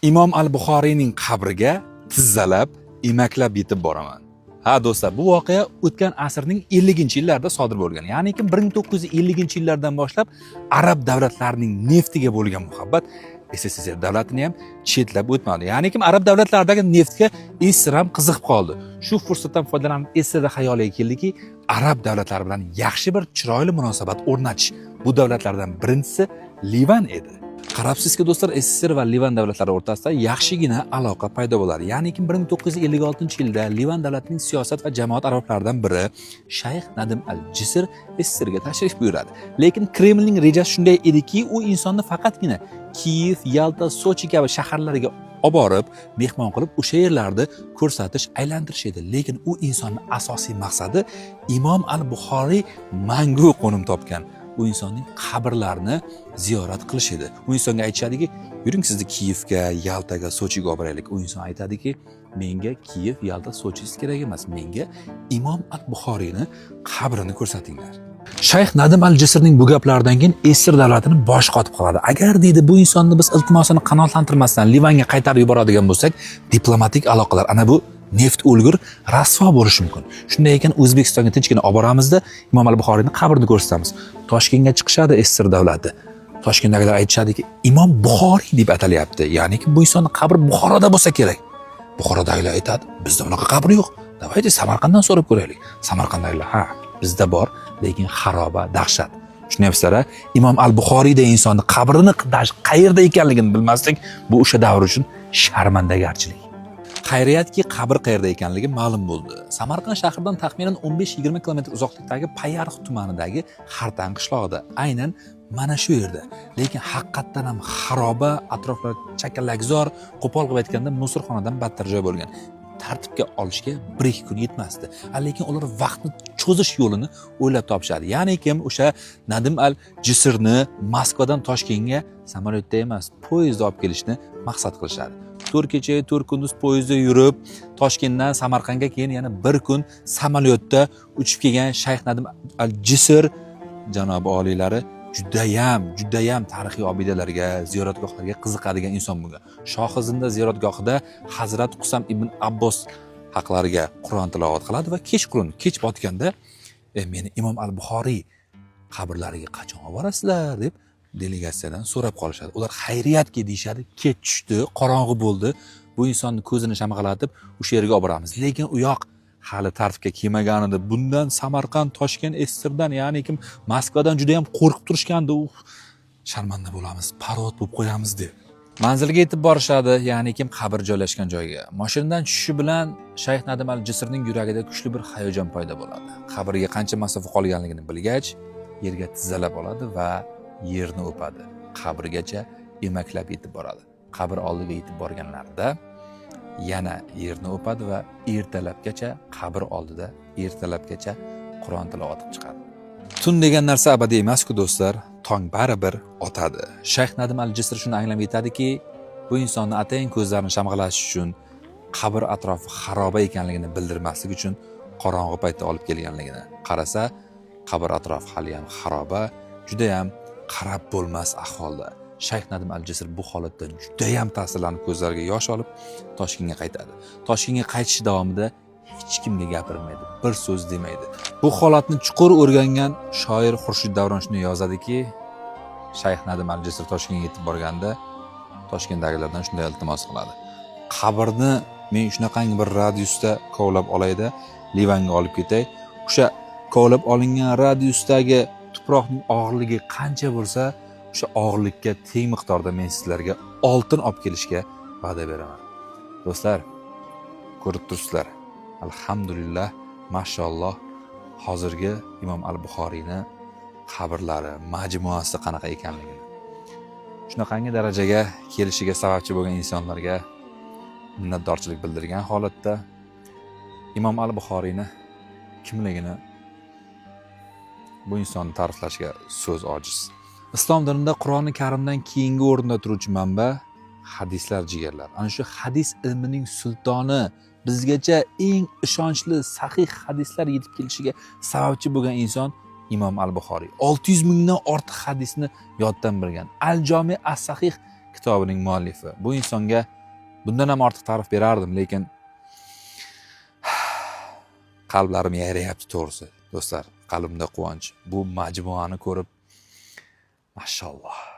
Imom al-Buxoriyning qabriga tizzalab, emaklab yetib boraman. Ha do'stlar, bu voqea o'tgan asrning 50-yillarida sodir bo'lgan. Ya'ni 1950-yillardan boshlab arab davlatlarining neftiga bo'lgan muhabbat SSSR davlatini ham chetlab o'tmadi. Ya'ni arab davlatlaridagi neftga Isr ham qiziqib qoldi. Shu fursatdan foydalanib Isrda xayoliga keldiki, arab davlatlari bilan yaxshi bir chiroyli munosabat o'rnatish. Bu davlatlardan birinchisi Livan edi. Qarabsizki do'stlar, SSR va Livan davlatlari o'rtasida yaxshigina aloqa paydo bo'ladi. Ya'ni 1956-yilda Livan davlatining siyosat va jamoat arboblaridan biri Shayx Nadim al-Jisr SSRga tashrif buyuradi. Lekin Kremlning rejasi shunday ediki, u insonni faqatgina Kiyev, Yalta, Sochi kabi shaharlarga olib borib, mehmon qilib, o'sha yerlarni ko'rsatish, aylantirish edi. Lekin u insonning asosiy maqsadi Imom al-Buxoriy mangu qo'nim topgan u insonning qabrlarini ziyorat qilish edi. U insonga aytishadiki, yuring sizni Kiyevga, Yaltaga, Sochiga olib boraylik. U inson aytadiki, menga Kiyev, Yalta, Sochis kerak emas. Menga Imom al-Buxoriyni qabrini ko'rsatinglar. Shayx Nadim al-Jisrning bu gaplaridan keyin Isr davlatini bosh qotib qoladi. Agar deydi, bu insonni biz iltimosini qanoatlantirmasdan Livanga qaytarib yuboradigan bo'lsak, diplomatik aloqalar ana bu neft o'lgur rasvo bo'lishi mumkin. Shunday ekan O'zbekistonga tinchgina olib boramizda Imom al-Buxoriyning qabrini ko'rsatamiz. Toshkentga chiqishadi Isr davlati. Toshkentdagilar aytishadiki, Imom Buxoriy deb atalyapti. Ya'ni bu insonning qabri Buxoroda bo'lsa kerak. Buxorodagilar aytadi, bizda unaqa qabr yo'q. Davaydi Samarqanddan so'rab ko'raylik. Samarqanddagilar, ha, bizda bor, lekin xaroba, dahshat. Tushunyapsizlar-a? Imom al-Buxoriyda insonni qabrini qayerda ekanligini bilmaslik bu o'sha davr uchun sharmandagarchilik. Xayriyatki, qabr qayerda ekanligi ma'lum bo'ldi. Samarqand shahridan taxminan 15-20 kilometr uzoqlikdagi Payariq tumanidagi Xartan qishlog'ida, aynan mana shu yerda. Lekin haqiqatdan ham xaroba, atroflar chakallakzor, qo'pol qilib aytganda musorxonadan battar joy bo'lgan. Tartibga olishga 1-2 kun yetmasdi. Lekin ular vaqtni cho'zish yo'lini o'ylab topishadi. Ya'ni o'sha Nadim al-Jisrni Moskvadan Toshkentga samolyotda emas, poyezdda olib kelishni maqsad qilishadi. 4 kecha, 4 kunduz poyezdda yurib, Toshkentdan Samarqandga keyin yana 1 kun samolyotda uchib kelgan Shayx Nadim al-Jisr janobi oliylari judayam tarixiy obidalarga, ziyoratgohlarga qiziqadigan inson bo'lgan. Shohizinda ziyoratgohida Hazrat Qusam ibn Abbos haqlariga Qur'on tilovat qiladi va kech botganda meni Imom al-Buxoriy qabrlariga qachon olib borasizlar deb delegatsiyadan so'rab qolishadi. Ular xayriyatki deyishadi, kech tushdi, qorong'i bo'ldi. Bu insonni ko'zini shamg'alatib o'sha yerga olib boramiz. Lekin u yoq hali tartibga kelmaganida bundan Samarqand, Toshkent, Isrdan, ya'ni Moskvadan juda ham qo'rqib turishgandi. Sharmanda bo'lamiz, parod bo'lib qo'yamiz deb. Manzilga yetib borishadi, ya'ni qabr joylashgan joyga. Mashinadan tushishi bilan Shayx Nadim al-Jisrning yuragida kuchli bir hayajon paydo bo'ladi. Qabrga qancha masofa qolganligini bilgach, yerga tizzalab oladi va yerni o'padi. Qabrgacha emaklab yetib boradi. Qabr oldiga yetib borganlarida yana yerni o'padi va ertalabgacha qabr oldida ertalabgacha Qur'on tilovat qilib chiqadi. Tun degan narsa abadiy emas-ku do'stlar, tong baribir otadi. Shayx Nadim al-Jisr shuni anglab yetadiki, bu insonni atayin ko'zlarini shamg'alatish uchun, qabr atrofi xaroba ekanligini bildirmaslik uchun qorong'i paytda olib kelganligini qarasa, qabr atrofi hali ham xaroba, juda ham qarab bo'lmas ahvolda. Shayx Nadim al-Jisr bu holatdan judayam ta'sirlanib ko'zlariga yosh olib Toshkentga qaytadi. Toshkentga qaytish davomida hech kimga gapirmaydi, bir so'z demaydi. Bu holatni chuqur o'rgangan shoir Xurshid Davron shuni yozadiki, Shayx Nadim al-Jisr Toshkentga yetib borganda Toshkentdagilardan shunday iltimos qiladi. Qabrni men shunaqangi bir radiusda kovlab olayda, Livanga olib ketay. O'sha kovlab olingan radiusdagi tuproqning og'irligi qancha bo'lsa, o'sha og'irlikka teng miqdorda men sizlarga oltin olib kelishga va'da beraman. Do'stlar, ko'rib turibsizlar. Alhamdulillah, mashalloh, hozirgi Imom al-Buxoriyni qabrlari, majmuasi qanaqa ekanligini. Shunaqangi darajaga kelishiga sababchi bo'lgan insonlarga minnatdorchilik bildirgan holatda Imom al-Buxoriyni kimligini bu insonni ta'riflashga so'z ojiz. Islom dinida Qur'oni Karimdan keyingi o'rinda turuvchi manba hadislar jigarlar. Ana shu hadis ilmining sultoni, bizgacha eng ishonchli sahih hadislar yetib kelishiga sababchi bo'lgan inson Imom al-Buxoriy. 600 mingdan ortiq hadisni yoddan bilgan. Al-Jami as-Sahih kitobining muallifi. Bu insonga bundan ham ortiq ta'rif berardim, lekin qalblarim yayrayapti to'g'risi. Do'stlar, qalbimda quvonch. Bu majmuani ko'rib, mashalloh.